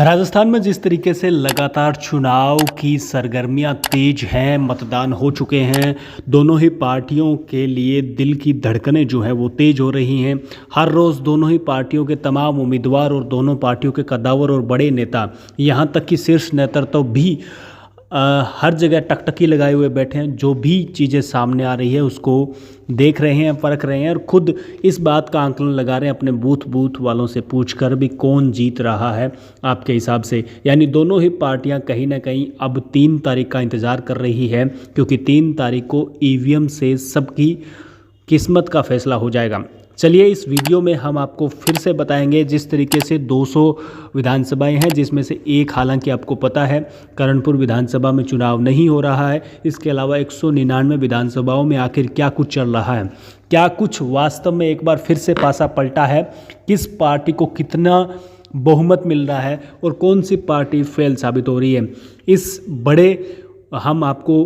राजस्थान में जिस तरीके से लगातार चुनाव की सरगर्मियां तेज हैं, मतदान हो चुके हैं, दोनों ही पार्टियों के लिए दिल की धड़कनें जो है वो तेज हो रही हैं। हर रोज़ दोनों ही पार्टियों के तमाम उम्मीदवार और दोनों पार्टियों के कद्दावर और बड़े नेता, यहाँ तक कि शीर्ष नेतृत्व भी हर जगह टकटकी लगाए हुए बैठे हैं। जो भी चीज़ें सामने आ रही है उसको देख रहे हैं, परख रहे हैं और खुद इस बात का आंकलन लगा रहे हैं अपने बूथ बूथ वालों से पूछकर भी कौन जीत रहा है आपके हिसाब से। यानी दोनों ही पार्टियां कहीं ना कहीं अब 3 तारीख का इंतज़ार कर रही है, क्योंकि 3 तारीख को ईवीएम से सबकी किस्मत का फैसला हो जाएगा। चलिए इस वीडियो में हम आपको फिर से बताएंगे, जिस तरीके से 200 विधानसभाएं हैं, जिसमें से एक हालांकि आपको पता है करणपुर विधानसभा में चुनाव नहीं हो रहा है। इसके अलावा 199 विधानसभाओं में आखिर क्या कुछ चल रहा है, क्या कुछ वास्तव में एक बार फिर से पासा पलटा है, किस पार्टी को कितना बहुमत मिल रहा है और कौन सी पार्टी फेल साबित हो रही है। इस बड़े हम आपको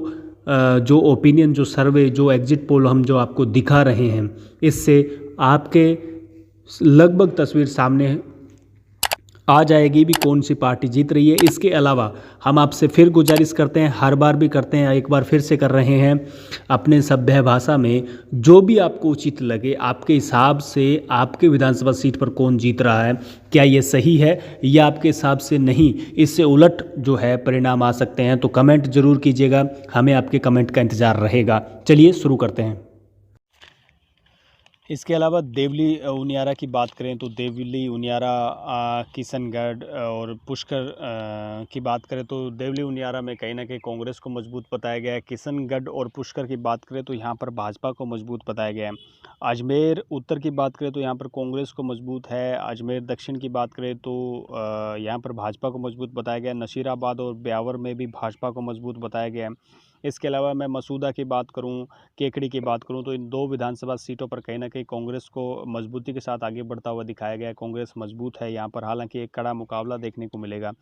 जो ओपिनियन, जो सर्वे, जो एग्जिट पोल हम जो आपको दिखा रहे हैं, इससे आपके लगभग तस्वीर सामने आ जाएगी भी कौन सी पार्टी जीत रही है। इसके अलावा हम आपसे फिर गुजारिश करते हैं, हर बार भी करते हैं, एक बार फिर से कर रहे हैं, अपने सभ्य भाषा में जो भी आपको उचित लगे, आपके हिसाब से आपके विधानसभा सीट पर कौन जीत रहा है, क्या ये सही है या आपके हिसाब से नहीं, इससे उलट जो है परिणाम आ सकते हैं। तो कमेंट जरूर कीजिएगा, हमें आपके कमेंट का इंतज़ार रहेगा। चलिए शुरू करते हैं। इसके अलावा देवली उनियारा की बात करें तो देवली उनियारा, किशनगढ़ और पुष्कर की बात करें तो देवली उनियारा में कहीं ना कहीं कांग्रेस को मजबूत बताया गया है। किशनगढ़ और पुष्कर की बात करें तो यहाँ पर भाजपा को मजबूत बताया गया है। अजमेर उत्तर की बात करें तो यहाँ पर कांग्रेस को मजबूत है। अजमेर दक्षिण की बात करें तो यहाँ पर भाजपा को मजबूत बताया गया है। नशीराबाद और ब्यावर में भी भाजपा को मजबूत बताया गया है। इसके अलावा मैं मसूदा की बात करूं, केकड़ी की बात करूं तो इन 2 विधानसभा सीटों पर कहीं ना कहीं कांग्रेस को मजबूती के साथ आगे बढ़ता हुआ दिखाया गया है। कांग्रेस मजबूत है यहाँ पर, हालांकि एक कड़ा मुकाबला देखने को मिलेगा।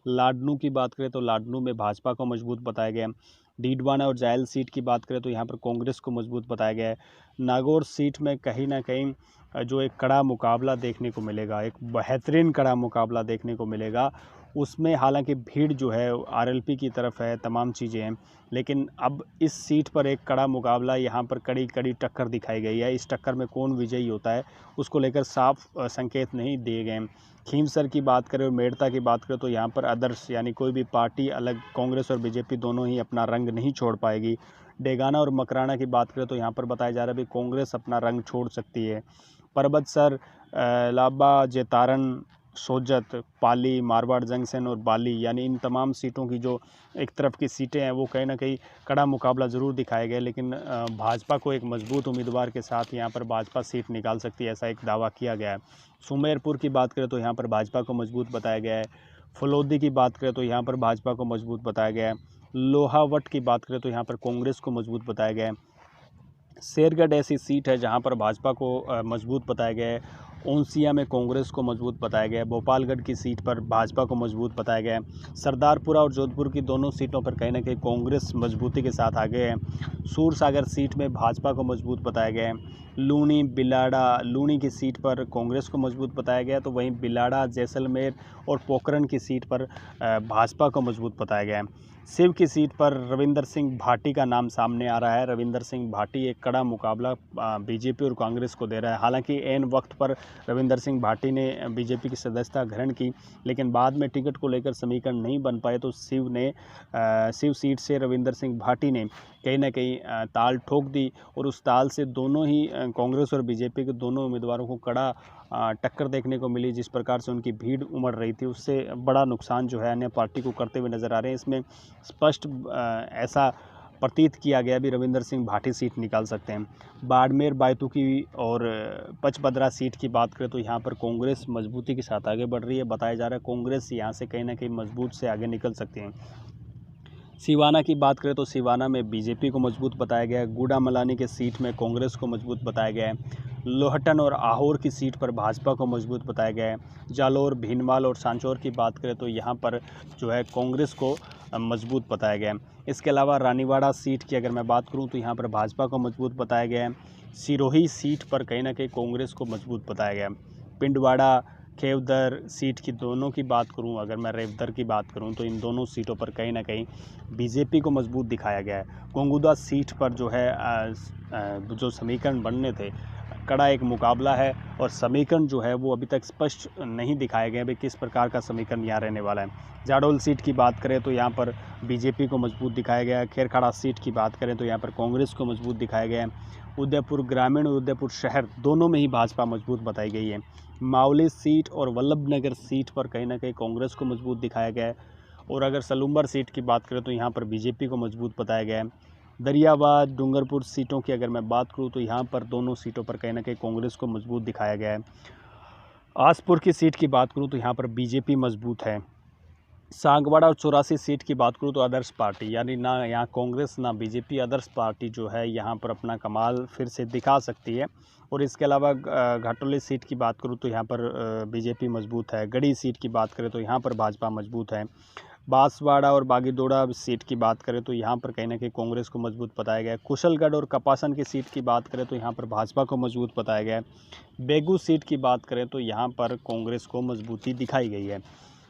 लाडनू की बात करें तो लाडनू में भाजपा को मजबूत बताया गया है। डीडवाना और जायल सीट की बात करें तो यहाँ पर कांग्रेस को मजबूत बताया गया है। नागौर सीट में कहीं ना कहीं जो एक कड़ा मुकाबला देखने को मिलेगा, एक बेहतरीन कड़ा मुकाबला देखने को मिलेगा। उसमें हालांकि भीड़ जो है आरएलपी की तरफ है, तमाम चीज़ें हैं, लेकिन अब इस सीट पर एक कड़ा मुकाबला, यहाँ पर कड़ी कड़ी टक्कर दिखाई गई है। इस टक्कर में कौन विजयी होता है उसको लेकर साफ संकेत नहीं दिए गए हैं। खीमसर की बात करें और मेड़ता की बात करें तो यहाँ पर अदर्स यानी कोई भी पार्टी अलग, कांग्रेस और बीजेपी दोनों ही अपना रंग नहीं छोड़ पाएगी। डेगाना और मकराना की बात करें तो यहाँ पर बताया जा रहा है भी कांग्रेस अपना रंग छोड़ सकती है। परबतसर, लाबा, जेतारन, सोजत, पाली, मारवाड़ जंक्शन और बाली, यानी इन तमाम सीटों की जो एक तरफ की सीटें हैं वो कहीं ना कहीं कड़ा मुकाबला ज़रूर दिखाया गया, लेकिन भाजपा को एक मजबूत उम्मीदवार के साथ यहाँ पर भाजपा सीट निकाल सकती है, ऐसा एक दावा किया गया है। सुमेरपुर की बात करें तो यहाँ पर भाजपा को मजबूत बताया गया है। फलोदी की बात करें तो यहाँ पर भाजपा को मजबूत बताया गया है। लोहावट की बात करें तो यहाँ पर कांग्रेस को मजबूत बताया गया है। शेरगढ़ ऐसी सीट है जहां पर भाजपा को मजबूत बताया गया है। ओंसिया में कांग्रेस को मजबूत बताया गया है। भोपालगढ़ की सीट पर भाजपा को मजबूत बताया गया है। सरदारपुरा और जोधपुर की दोनों सीटों पर कहीं ना कहीं कांग्रेस मजबूती के साथ आगे है। सूरसागर सीट में भाजपा को मजबूत बताया गया है। लूनी, बिलाड़ा, लूनी की सीट पर कांग्रेस को मजबूत बताया गया, तो वहीं बिलाड़ा, जैसलमेर और पोखरण की सीट पर भाजपा को मजबूत बताया गया है। शिव की सीट पर रविंदर सिंह भाटी का नाम सामने आ रहा है। रविंदर सिंह भाटी एक कड़ा मुकाबला बीजेपी और कांग्रेस को दे रहा है। हालांकि ऐन वक्त पर रविंदर सिंह भाटी ने बीजेपी की सदस्यता ग्रहण की, लेकिन बाद में टिकट को लेकर समीकरण नहीं बन पाए, तो शिव सीट से रविंदर सिंह भाटी ने कहीं ना कहीं ताल ठोक दी और उस ताल से दोनों ही कांग्रेस और बीजेपी के दोनों उम्मीदवारों को कड़ा टक्कर देखने को मिली। जिस प्रकार से उनकी भीड़ उमड़ रही थी, उससे बड़ा नुकसान जो है अन्य पार्टी को करते हुए नजर आ रहे हैं। इसमें स्पष्ट ऐसा प्रतीत किया गया भी रविंदर सिंह भाटी सीट निकाल सकते हैं। बाड़मेर, बायतुकी और पचपदरा सीट की बात करें तो यहाँ पर कांग्रेस मजबूती के साथ आगे बढ़ रही है। बताया जा रहा है कांग्रेस यहाँ से कहीं ना कहीं मजबूत से आगे निकल सकती हैं। सिवाना की बात करें तो सिवाना में बीजेपी को मजबूत बताया गया है। गुड़ामलानी के सीट में कांग्रेस को मजबूत बताया गया है। लोहटन और आहोर की सीट पर भाजपा को मजबूत बताया गया है। जालोर, भीनमाल और सांचौर की बात करें तो यहाँ पर जो है कांग्रेस को मजबूत बताया गया है। इसके अलावा रानीवाड़ा सीट की अगर मैं बात करूँ तो यहाँ पर भाजपा को मजबूत बताया गया है। सिरोही सीट पर कहीं ना कहीं कांग्रेस को मजबूत बताया गया है। पिंडवाड़ा, खेवदर सीट की दोनों की बात करूं, अगर मैं रेवदर की बात करूं, तो इन दोनों सीटों पर कहीं ना कहीं बीजेपी को मजबूत दिखाया गया है। गोंगुदा सीट पर जो है जो समीकरण बनने थे, कड़ा एक मुकाबला है और समीकरण जो है वो अभी तक स्पष्ट नहीं दिखाए गए भाई किस प्रकार का समीकरण यहाँ रहने वाला है। जाडोल सीट की बात करें तो यहाँ पर बीजेपी को मजबूत दिखाया गया है। खेरखाड़ा सीट की बात करें तो यहाँ पर कांग्रेस को मजबूत दिखाया गया है। उदयपुर ग्रामीण और उदयपुर शहर दोनों में ही भाजपा मजबूत बताई गई है। मावली सीट और वल्लभनगर सीट पर कहीं ना कहीं कांग्रेस को मजबूत दिखाया गया है। और अगर सलूम्बर सीट की बात करें तो यहाँ पर बीजेपी को मजबूत बताया गया है। दरियाबाद डूंगरपुर सीटों की अगर मैं बात करूं तो यहाँ पर दोनों सीटों पर कहीं ना कहीं कांग्रेस को मजबूत दिखाया गया है। आसपुर की सीट की बात करूं तो यहाँ पर बीजेपी मजबूत है। सांगवाड़ा और 84 सीट की बात करूं तो आदर्श पार्टी, यानी ना यहाँ कांग्रेस ना बीजेपी, आदर्श पार्टी जो है यहाँ पर अपना कमाल फिर से दिखा सकती है। और इसके अलावा घाटोली सीट की बात करूं तो यहाँ पर बीजेपी मजबूत है। गढ़ी सीट की बात करें तो यहाँ पर भाजपा मजबूत है। बांसवाड़ा और बागीदोड़ा सीट की बात करें तो यहाँ पर कहीं ना कहीं कांग्रेस को मजबूत बताया गया है। कुशलगढ़ और कपासन की सीट की बात करें तो यहाँ पर भाजपा को मजबूत बताया गया है। बेगू सीट की बात करें तो यहाँ पर कांग्रेस को मजबूती दिखाई गई है।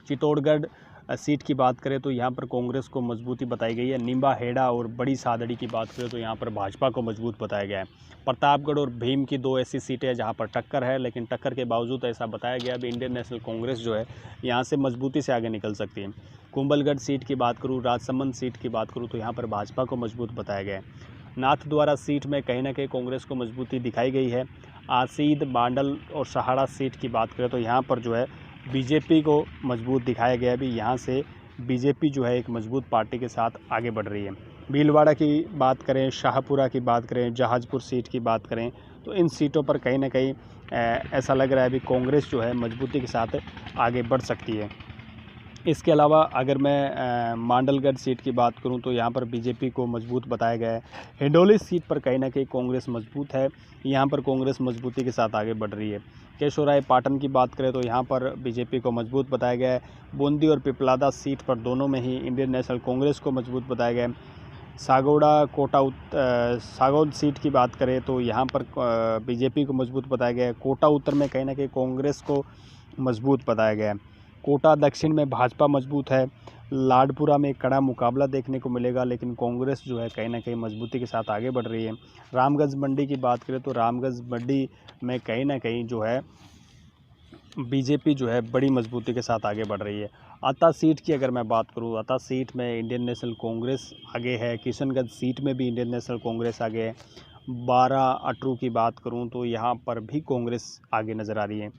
चित्तौड़गढ़ सीट की बात करें तो यहाँ पर कांग्रेस को मजबूती बताई गई है। निम्बा हेड़ा और बड़ी सादड़ी की बात करें तो यहाँ पर भाजपा को मजबूत बताया गया है। प्रतापगढ़ और भीम की दो ऐसी सीटें जहाँ पर टक्कर है, लेकिन टक्कर के बावजूद ऐसा बताया गया भी इंडियन नेशनल कांग्रेस जो है यहाँ से मजबूती से आगे निकल सकती है। कुंभलगढ़ सीट की बात करूँ, राजसमंद सीट की बात करूँ तो यहाँ पर भाजपा को मजबूत बताया गया है। नाथद्वारा सीट में कहीं ना कहीं कांग्रेस को मजबूती दिखाई गई है। आसीद, बांडल और सहाड़ा सीट की बात करें तो यहाँ पर जो है बीजेपी को मजबूत दिखाया गया है। भी यहाँ से बीजेपी जो है एक मजबूत पार्टी के साथ आगे बढ़ रही है। भीलवाड़ा की बात करें, शाहपुरा की बात करें, जहाजपुर सीट की बात करें तो इन सीटों पर कहीं ना कहीं ऐसा लग रहा है भी कांग्रेस जो है मजबूती के साथ आगे बढ़ सकती है। इसके अलावा अगर मैं मांडलगढ़ सीट की बात करूं तो यहाँ पर बीजेपी को मजबूत बताया गया है। हिंडोली सीट पर कहीं ना कहीं कांग्रेस मजबूत है, यहाँ पर कांग्रेस मजबूती के साथ आगे बढ़ रही है। केशोराय पाटन की बात करें तो यहाँ पर बीजेपी को मजबूत बताया गया है। बूंदी और पिपलादा सीट पर दोनों में ही इंडियन नेशनल कांग्रेस को मजबूत बताया गया है। सागौड़ा सागौद सीट की बात करें तो यहाँ पर बीजेपी को मजबूत बताया गया है। कोटा उत्तर में कहीं ना कहीं कांग्रेस को मजबूत बताया गया है। कोटा दक्षिण में भाजपा मजबूत है। लाडपुरा में कड़ा मुकाबला देखने को मिलेगा, लेकिन कांग्रेस जो है कहीं ना कहीं मजबूती के साथ आगे बढ़ रही है। रामगंज मंडी की बात करें तो रामगंज मंडी में कहीं ना कहीं जो है बीजेपी जो है बड़ी मजबूती के साथ आगे बढ़ रही है। अता सीट की अगर मैं बात करूं, अता सीट में इंडियन नेशनल कांग्रेस आगे है। किशनगंज सीट में भी इंडियन नेशनल कांग्रेस आगे है। 12 अटरू की बात करूं तो यहाँ पर भी कांग्रेस आगे नज़र आ रही है।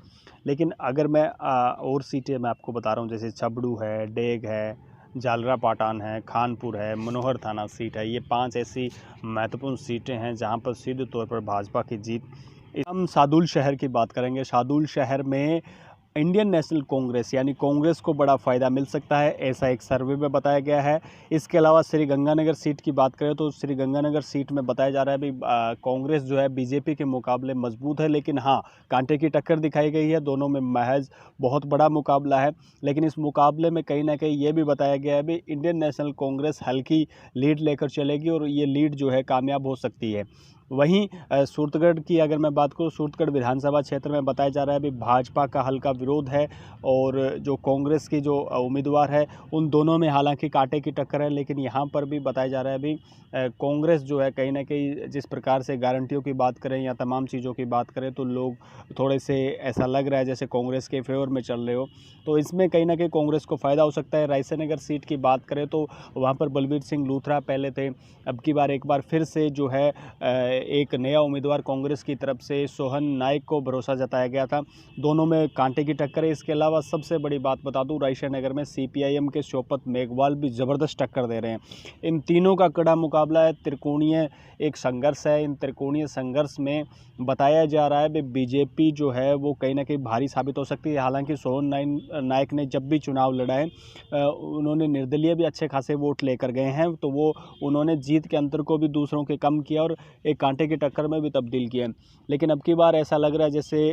लेकिन अगर मैं और सीटें मैं आपको बता रहा हूँ, जैसे छबड़ू है, डेग है, जालरा पाटान है, खानपुर है, मनोहर थाना सीट है, ये 5 ऐसी महत्वपूर्ण सीटें हैं जहाँ पर सीधे तौर पर भाजपा की जीत। हम शार्दुल शहर की बात करेंगे। शार्दुल शहर में इंडियन नेशनल कांग्रेस यानी कांग्रेस को बड़ा फ़ायदा मिल सकता है, ऐसा एक सर्वे में बताया गया है। इसके अलावा श्रीगंगानगर सीट की बात करें तो श्रीगंगानगर सीट में बताया जा रहा है भी कांग्रेस जो है बीजेपी के मुकाबले मजबूत है, लेकिन हाँ कांटे की टक्कर दिखाई गई है। दोनों में महज बहुत बड़ा मुकाबला है, लेकिन इस मुकाबले में कहीं ना कहीं ये भी बताया गया है भी इंडियन नेशनल कांग्रेस हल्की लीड लेकर चलेगी और ये लीड जो है कामयाब हो सकती है। वहीं सूरतगढ़ की अगर मैं बात करूँ, सूरतगढ़ विधानसभा क्षेत्र में बताया जा रहा है भी भाजपा का हल्का विरोध है और जो कांग्रेस की जो उम्मीदवार है उन दोनों में हालांकि कांटे की टक्कर है, लेकिन यहाँ पर भी बताया जा रहा है भी कांग्रेस जो है कहीं ना कहीं जिस प्रकार से गारंटियों की बात करें या तमाम चीज़ों की बात करें तो लोग थोड़े से ऐसा लग रहा है जैसे कांग्रेस के फेवर में चल रहे हो, तो इसमें कहीं ना कहीं कांग्रेस को फ़ायदा हो सकता है। रायसेनगर सीट की बात करें तो वहाँ पर बलबीर सिंह लूथरा पहले थे, अब की बार एक बार फिर से जो है एक नया उम्मीदवार कांग्रेस की तरफ से सोहन नाइक को भरोसा जताया गया था। दोनों में कांटे की टक्कर है। इसके अलावा सबसे बड़ी बात बता दूं, रायसेनगर में सीपीआईएम के शोपत मेघवाल भी ज़बरदस्त टक्कर दे रहे हैं। इन तीनों का कड़ा मुकाबला है, त्रिकोणीय एक संघर्ष है। इन त्रिकोणीय संघर्ष में बताया जा रहा है बीजेपी जो है वो कहीं ना कहीं भारी साबित हो सकती है। हालांकि सोहन नाइक ने जब भी चुनाव लड़ा है उन्होंने निर्दलीय भी अच्छे खासे वोट लेकर गए हैं, तो वो उन्होंने जीत के अंतर को भी दूसरों के कम किया और एक कांटे की टक्कर में भी तब्दील किया। लेकिन अब की बार ऐसा लग रहा है जैसे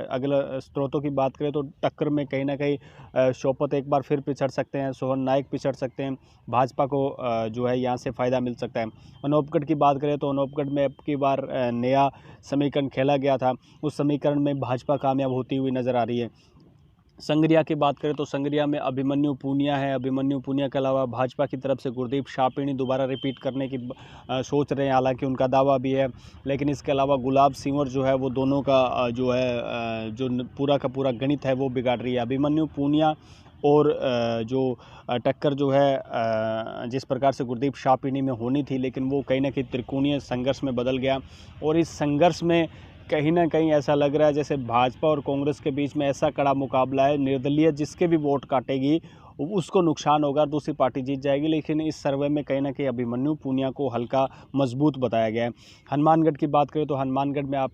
अगला स्रोतों की बात करें तो टक्कर में कहीं ना कहीं शोपत एक बार फिर पिछड़ सकते हैं, सोहन नाइक पिछड़ सकते हैं, भाजपा को जो है यहाँ से फ़ायदा मिल सकता है। अनूपगढ़ की बात करें तो अनूपगढ़ में अब की बार नया समीकरण खेला गया था, उस समीकरण में भाजपा कामयाब होती हुई नज़र आ रही है। संगरिया की बात करें तो संगरिया में अभिमन्यु पूनिया है। अभिमन्यु पूनिया के अलावा भाजपा की तरफ से गुरदीप शाहपिणी दोबारा रिपीट करने की सोच रहे हैं, हालांकि उनका दावा भी है। लेकिन इसके अलावा गुलाब सिंवर जो है वो दोनों का जो है पूरा का पूरा गणित है वो बिगाड़ रही है। अभिमन्यु पूनिया और जो टक्कर जो है जिस प्रकार से गुरदीप शाहपिणी में होनी थी, लेकिन वो कहीं ना कहीं त्रिकोणीय संघर्ष में बदल गया। और इस संघर्ष में कहीं ना कहीं ऐसा लग रहा है जैसे भाजपा और कांग्रेस के बीच में ऐसा कड़ा मुकाबला है, निर्दलीय जिसके भी वोट काटेगी उसको नुकसान होगा, दूसरी पार्टी जीत जाएगी। लेकिन इस सर्वे में कहीं ना कहीं अभिमन्यु पूनिया को हल्का मजबूत बताया गया है। हनुमानगढ़ की बात करें तो हनुमानगढ़ में आप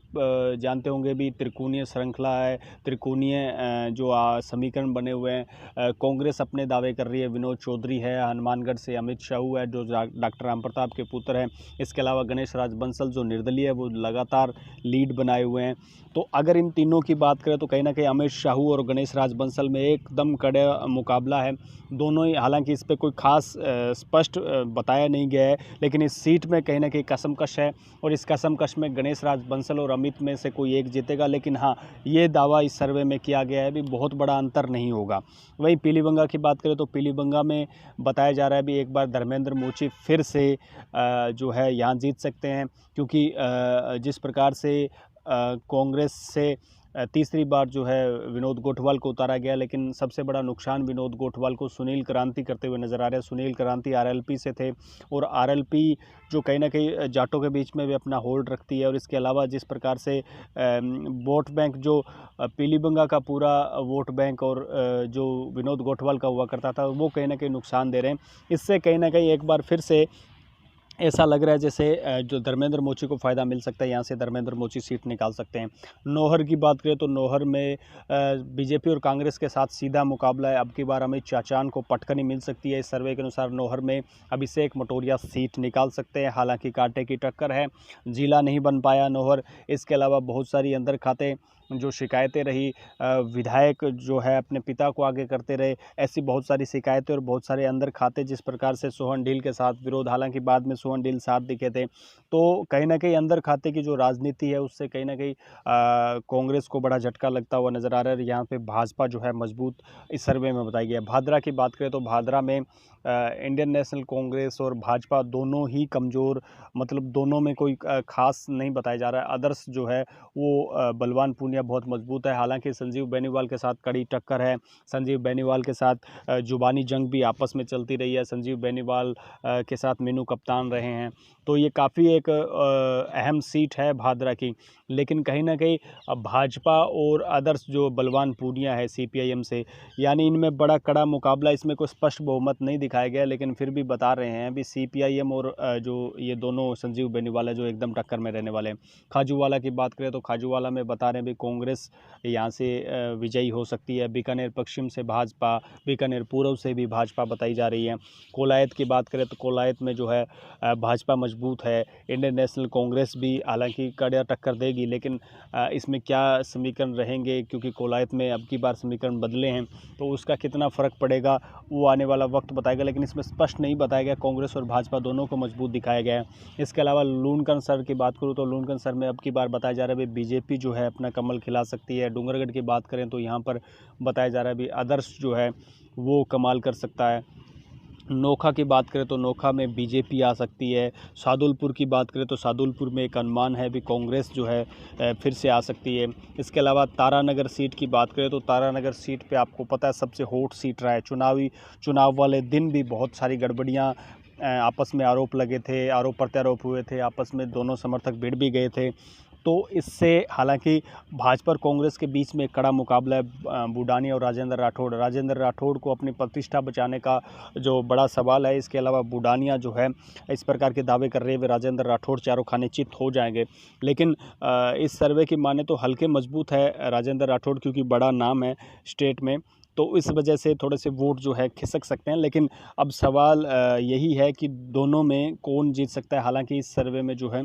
जानते होंगे भी त्रिकोणीय श्रृंखला है, त्रिकोणीय जो समीकरण बने हुए हैं। कांग्रेस अपने दावे कर रही है, विनोद चौधरी है, हनुमानगढ़ से अमित शाहू है जो डॉक्टर राम प्रताप के पुत्र हैं। इसके अलावा गणेश राज बंसल जो निर्दलीय है वो लगातार लीड बनाए हुए हैं। तो अगर इन तीनों की बात करें तो कहीं ना कहीं अमित शाहू और गणेश राज बंसल में एकदम कड़े मुकाबला है। दोनों ही, हालांकि इस पर कोई खास स्पष्ट बताया नहीं गया है, लेकिन इस सीट में कहीं ना कहीं कसमकश है। और इस कसमकश में गणेश राज बंसल और अमित में से कोई एक जीतेगा। लेकिन हाँ, ये दावा इस सर्वे में किया गया है भी बहुत बड़ा अंतर नहीं होगा। वहीं पीलीबंगा की बात करें तो पीलीबंगा में बताया जा रहा है भी एक बार धर्मेंद्र मोची फिर से जो है यहाँ जीत सकते हैं, क्योंकि जिस प्रकार से कांग्रेस से तीसरी बार जो है विनोद गोठवाल को उतारा गया, लेकिन सबसे बड़ा नुकसान विनोद गोठवाल को सुनील क्रांति करते हुए नज़र आ रहे हैं। सुनील क्रांति आरएलपी से थे और आरएलपी जो कहीं ना कहीं जाटों के बीच में भी अपना होल्ड रखती है। और इसके अलावा जिस प्रकार से वोट बैंक जो पीलीबंगा का पूरा वोट बैंक और जो विनोद गोठवाल का हुआ करता था वो कहीं ना कहीं नुकसान दे रहे हैं। इससे कहीं ना कहीं एक बार फिर से ऐसा लग रहा है जैसे जो धर्मेंद्र मोची को फ़ायदा मिल सकता है, यहाँ से धर्मेंद्र मोची सीट निकाल सकते हैं। नौहर की बात करें तो नौहर में बीजेपी और कांग्रेस के साथ सीधा मुकाबला है। अब की बार अमित चाचान को पटकनी मिल सकती है। इस सर्वे के अनुसार नौहर में अभिषेक मटोरिया सीट निकाल सकते हैं, हालांकि कांटे की टक्कर है, जिला नहीं बन पाया नौहर। इसके अलावा बहुत सारी अंदर खाते जो शिकायतें रही, विधायक जो है अपने पिता को आगे करते रहे, ऐसी बहुत सारी शिकायतें और बहुत सारे अंदर खाते, जिस प्रकार से सोहन डील के साथ विरोध, हालांकि बाद में सोहन डील साथ दिखे थे। तो कहीं ना कहीं अंदर खाते की जो राजनीति है उससे कहीं ना कहीं कांग्रेस को बड़ा झटका लगता हुआ नज़र आ रहा है। यहाँ पे भाजपा जो है मजबूत इस सर्वे में बताई गई है। भादरा की बात करें तो भादरा में इंडियन नेशनल कांग्रेस और भाजपा दोनों ही कमज़ोर, मतलब दोनों में कोई खास नहीं बताया जा रहा है। आदर्श जो है वो बलवान पूनिया बहुत मजबूत है, हालांकि संजीव बेनीवाल के साथ कड़ी टक्कर है। संजीव बेनीवाल के साथ जुबानी जंग भी आपस में चलती रही है। संजीव बेनीवाल के साथ मीनू कप्तान रहे हैं, तो ये काफ़ी एक अहम सीट है भादरा की। लेकिन कहीं ना कहीं भाजपा और आदर्श जो बलवान पूनिया है सीपीआईएम से, यानी इनमें बड़ा कड़ा मुकाबला, इसमें कोई स्पष्ट बहुमत नहीं दिखाया गया, लेकिन फिर भी बता रहे हैं अभी सीपीआईएम और जो ये दोनों संजीव बेनीवाल है जो एकदम टक्कर में रहने वाले हैं। खाजूवाला की बात करें तो खाजूवाला में बता रहे हैं भी कांग्रेस यहाँ से विजयी हो सकती है। बीकानेर पश्चिम से भाजपा, बीकानेर पूर्व से भी भाजपा बताई जा रही है। कोलायत की बात करें तो कोलायत में जो है भाजपा मजबूत है। इंडियन नेशनल कांग्रेस भी हालांकि कड़ा टक्कर देगी, लेकिन इसमें क्या समीकरण रहेंगे, क्योंकि कोलायत में अब की बार समीकरण बदले हैं, तो उसका कितना फ़र्क पड़ेगा वो आने वाला वक्त बताएगा। लेकिन इसमें स्पष्ट नहीं बताया गया, कांग्रेस और भाजपा दोनों को मजबूत दिखाया गया है। इसके अलावा लूनकन सर की बात करूँ तो लूनकन सर में अब की बार बताया जा रहा है बीजेपी जो है अपना कमल खिला सकती है। डूंगरगढ़ की बात करें तो यहाँ पर बताया जा रहा है भी आदर्श जो है वो कमाल कर सकता है। नोखा की बात करें तो नोखा में बीजेपी आ सकती है। सादुलपुर की बात करें तो सादुलपुर में एक अनुमान है भी कांग्रेस जो है फिर से आ सकती है। इसके अलावा तारानगर सीट की बात करें तो तारानगर सीट पे आपको पता है सबसे हॉट सीट रहा है। चुनाव वाले दिन भी बहुत सारी गड़बड़ियाँ, आपस में आरोप लगे थे, आरोप प्रत्यारोप हुए थे, आपस में दोनों समर्थक भिड़ भी गए थे। तो इससे हालांकि भाजपा और कांग्रेस के बीच में कड़ा मुकाबला है। बुडानी और राजेंद्र राठौड़ को अपनी प्रतिष्ठा बचाने का जो बड़ा सवाल है। इसके अलावा बुडानिया जो है इस प्रकार के दावे कर रहे हैं वे राजेंद्र राठौड़ चारों खाने चित हो जाएंगे, लेकिन इस सर्वे की माने तो हल्के मजबूत है राजेंद्र राठौड़, क्योंकि बड़ा नाम है स्टेट में, तो इस वजह से थोड़े से वोट जो है खिसक सकते हैं। लेकिन अब सवाल यही है कि दोनों में कौन जीत सकता है। हालांकि इस सर्वे में जो है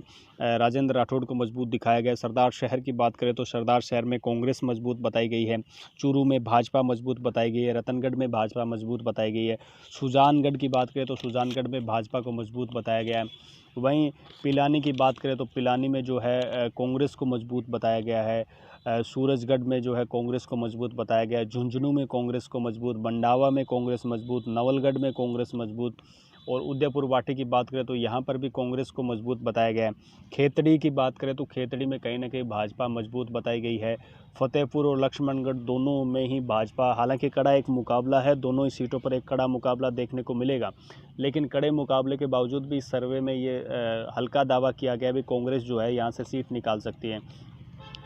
राजेंद्र राठौड़ को मजबूत दिखाया गया है। सरदार शहर की बात करें तो सरदार शहर में कांग्रेस मजबूत बताई गई है। चूरू में भाजपा मजबूत बताई गई है। रतनगढ़ में भाजपा मजबूत बताई गई है। सुजानगढ़ की बात करें तो सुजानगढ़ में भाजपा को मजबूत बताया गया है। वहीं पिलानी की बात करें तो पिलानी में जो है कांग्रेस को मजबूत बताया गया है। सूरजगढ़ में जो है कांग्रेस को मजबूत बताया गया है, झुंझुनू में कांग्रेस को मजबूत, मंडावा में कांग्रेस मजबूत, नवलगढ़ में कांग्रेस मजबूत और उदयपुर वाटी की बात करें तो यहाँ पर भी कांग्रेस को मजबूत बताया गया है। खेतड़ी की बात करें तो खेतड़ी में कहीं ना कहीं भाजपा मजबूत बताई गई है। फतेहपुर और लक्ष्मणगढ़ दोनों में ही भाजपा, हालांकि कड़ा एक मुकाबला है, दोनों ही सीटों पर एक कड़ा मुकाबला देखने को मिलेगा, लेकिन कड़े मुकाबले के बावजूद भी इस सर्वे में ये हल्का दावा किया गया भी कांग्रेस जो है यहाँ से सीट निकाल सकती है।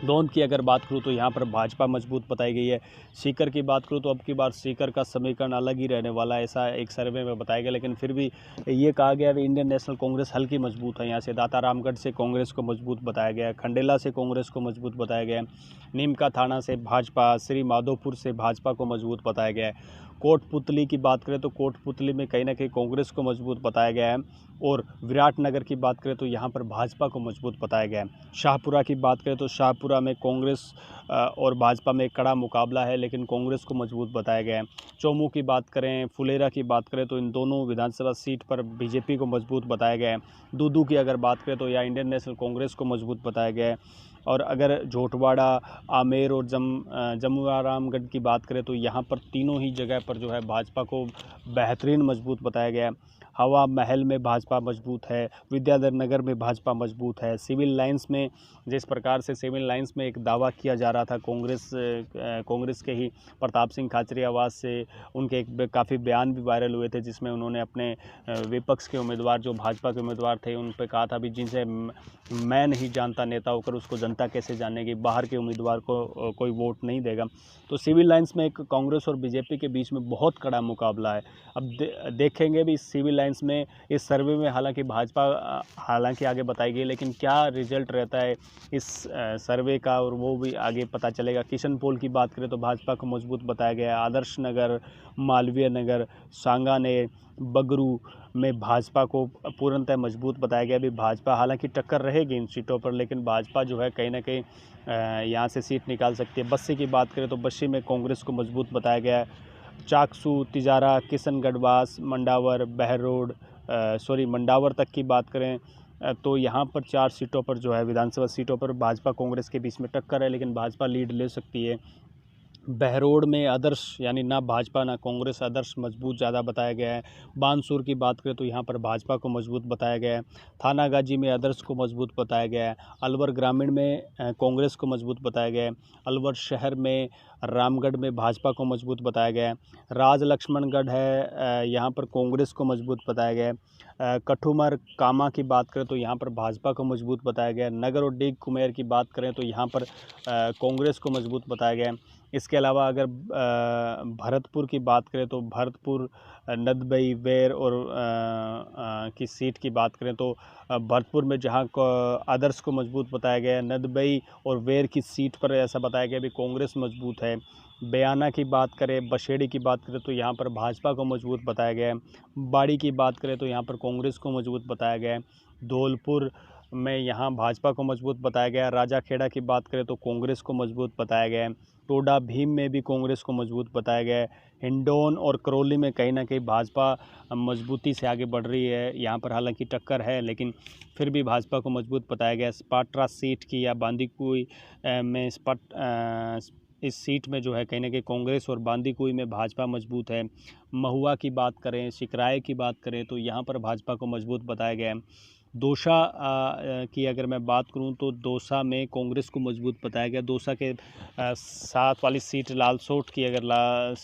दोंद की अगर बात करूँ तो यहाँ पर भाजपा मजबूत बताई गई है। सीकर की बात करूँ तो अब की बार सीकर का समीकरण अलग ही रहने वाला है, ऐसा एक सर्वे में बताया गया, लेकिन फिर भी ये कहा गया है इंडियन नेशनल कांग्रेस हल्की मजबूत है। यहाँ से दाता रामगढ़ से कांग्रेस को मजबूत बताया गया है, खंडेला से कांग्रेस को मजबूत बताया गया है, नीमका थाना से भाजपा, श्री माधोपुर से भाजपा को मजबूत बताया गया है। कोटपुतली की बात करें तो कोटपुतली में कहीं ना कहीं कांग्रेस को मजबूत बताया गया है और विराटनगर की बात करें तो यहाँ पर भाजपा को मजबूत बताया गया है। शाहपुरा की बात करें तो शाहपुरा में कांग्रेस और भाजपा में कड़ा मुकाबला है, लेकिन कांग्रेस को मजबूत बताया गया है। चौमू की बात करें, फुलेरा की बात करें तो इन दोनों विधानसभा सीट पर बीजेपी को मजबूत बताया गया है। दूदू की अगर बात करें तो यहाँ इंडियन नेशनल कांग्रेस को मजबूत बताया गया है। और अगर झोटवाड़ा, आमेर और जमुआरामगढ़ की बात करें तो यहाँ पर तीनों ही जगह पर जो है भाजपा को बेहतरीन मजबूत बताया गया है। हवा महल में भाजपा मजबूत है, विद्याधर नगर में भाजपा मजबूत है। सिविल लाइंस में जिस प्रकार से सिविल लाइंस में एक दावा किया जा रहा था कांग्रेस के ही प्रताप सिंह खाचरियावास से, उनके एक काफ़ी बयान भी वायरल हुए थे जिसमें उन्होंने अपने विपक्ष के उम्मीदवार जो भाजपा के उम्मीदवार थे उन पर कहा था भी जिनसे मैं नहीं जानता नेता होकर उसको जनता कैसे जानेगी, बाहर के उम्मीदवार को कोई वोट नहीं देगा। तो सिविल लाइंस में एक कांग्रेस और बीजेपी के बीच में बहुत कड़ा मुकाबला है। अब देखेंगे भी सिविल लाइंस में इस सर्वे में, हालांकि भाजपा हालांकि आगे बताई गई, लेकिन क्या रिजल्ट रहता है इस सर्वे का और वो भी आगे पता चलेगा। किशनपोल की बात करें तो भाजपा को मजबूत बताया गया है। आदर्श नगर, मालवीय नगर, सांगानेर, बगरू में भाजपा को पूर्णतः मजबूत बताया गया। अभी भाजपा हालांकि टक्कर रहेगी इन सीटों पर, लेकिन भाजपा जो है कहीं ना कहीं यहाँ से सीट निकाल सकती है। बस्सी की बात करें तो बस्सी में कांग्रेस को मजबूत बताया गया है। चाकसू, तिजारा, किशनगढ़वास, मंडावर, बहरोड मंडावर तक की बात करें तो यहाँ पर 4 सीटों पर जो है विधानसभा सीटों पर भाजपा कांग्रेस के बीच में टक्कर है, लेकिन भाजपा लीड ले सकती है। बहरोड में आदर्श यानी ना भाजपा ना कांग्रेस, आदर्श मजबूत ज़्यादा बताया गया है। बानसूर की बात करें तो यहाँ पर भाजपा को मजबूत बताया गया है। थानागाजी में आदर्श को मजबूत बताया गया है। अलवर ग्रामीण में कांग्रेस को मजबूत बताया गया है। अलवर शहर में रामगढ़ में भाजपा को मजबूत बताया गया है। राज लक्ष्मणगढ़ है, यहाँ पर कांग्रेस को मजबूत बताया गया है। कठुमर कामा की बात करें तो यहाँ पर भाजपा को मजबूत बताया गया है। नगर और डीग कुमेर की बात करें तो यहाँ पर कांग्रेस को मजबूत बताया गया है। इसके अलावा अगर भरतपुर की बात करें तो भरतपुर, नदबई, वेर और की सीट की बात करें तो भरतपुर में जहां आदर्श को मजबूत बताया गया है, नदबई और वेर की सीट पर ऐसा बताया गया भी कांग्रेस मजबूत है। बयाना की बात करें, बशेड़ी की बात करें तो यहाँ पर भाजपा को मजबूत बताया गया है। बाड़ी की बात करें तो यहाँ पर कांग्रेस को मजबूत बताया गया है। धौलपुर में यहाँ भाजपा को मजबूत बताया गया है। राजाखेड़ा की बात करें तो कांग्रेस को मजबूत बताया गया है। टोडा भीम में भी कांग्रेस को मजबूत बताया गया है। हिंडौन और करौली में कहीं ना कहीं भाजपा मजबूती से आगे बढ़ रही है। यहाँ पर हालांकि टक्कर है, लेकिन फिर भी भाजपा को मजबूत बताया गया है। स्पाट्रा सीट की या बांदीकुई में इस सीट में जो है कहीं ना कहीं कांग्रेस और बांदीकुई में भाजपा मजबूत है। महुआ की बात करें, सिकराय की बात करें तो यहाँ पर भाजपा को मजबूत बताया गया है। दौसा की अगर मैं बात करूं तो दौसा में कांग्रेस को मजबूत बताया गया। दौसा के 7 वाली सीट लालसोट की अगर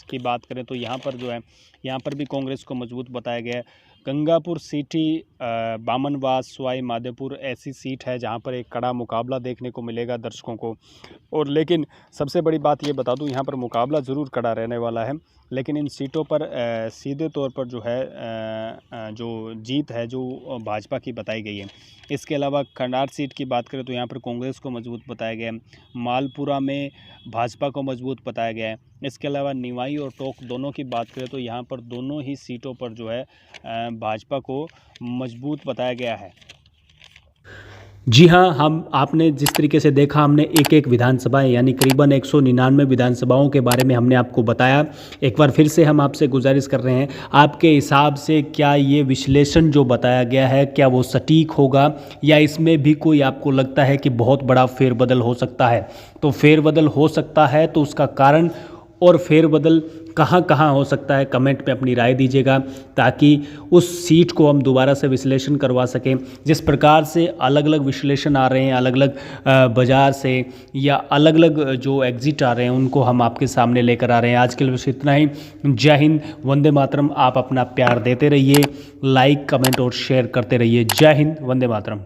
की बात करें तो यहाँ पर जो है यहाँ पर भी कांग्रेस को मजबूत बताया गया है। गंगापुर सिटी, बामनवास, सवाई माधोपुर ऐसी सीट है जहाँ पर एक कड़ा मुकाबला देखने को मिलेगा दर्शकों को। और लेकिन सबसे बड़ी बात ये बता दूं, यहाँ पर मुकाबला ज़रूर कड़ा रहने वाला है, लेकिन इन सीटों पर सीधे तौर पर जो है जो जीत है जो भाजपा की बताई गई है। इसके अलावा खंडार सीट की बात करें तो यहाँ पर कांग्रेस को मजबूत बताया गया है। मालपुरा में भाजपा को मजबूत बताया गया है। इसके अलावा निवाई और टोंक दोनों की बात करें तो यहाँ पर दोनों ही सीटों पर जो है भाजपा को मजबूत बताया गया है। जी हाँ, हम आपने जिस तरीके से देखा, हमने एक-एक विधानसभाएँ यानी करीबन 199 विधानसभाओं के बारे में हमने आपको बताया। एक बार फिर से हम आपसे गुज़ारिश कर रहे हैं, आपके हिसाब से क्या ये विश्लेषण जो बताया गया है, क्या वो सटीक होगा या इसमें भी कोई आपको लगता है कि बहुत बड़ा फेरबदल हो सकता है? तो फेरबदल हो सकता है तो उसका कारण और फेरबदल कहाँ-कहाँ हो सकता है, कमेंट में अपनी राय दीजिएगा ताकि उस सीट को हम दोबारा से विश्लेषण करवा सकें। जिस प्रकार से अलग-अलग विश्लेषण आ रहे हैं, अलग-अलग बाज़ार से या अलग-अलग जो एग्ज़िट आ रहे हैं, उनको हम आपके सामने लेकर आ रहे हैं। आज के लिए बस इतना ही। जय हिंद, वंदे मातरम। आप अपना प्यार देते रहिए, लाइक, कमेंट और शेयर करते रहिए। जय हिंद, वंदे मातरम।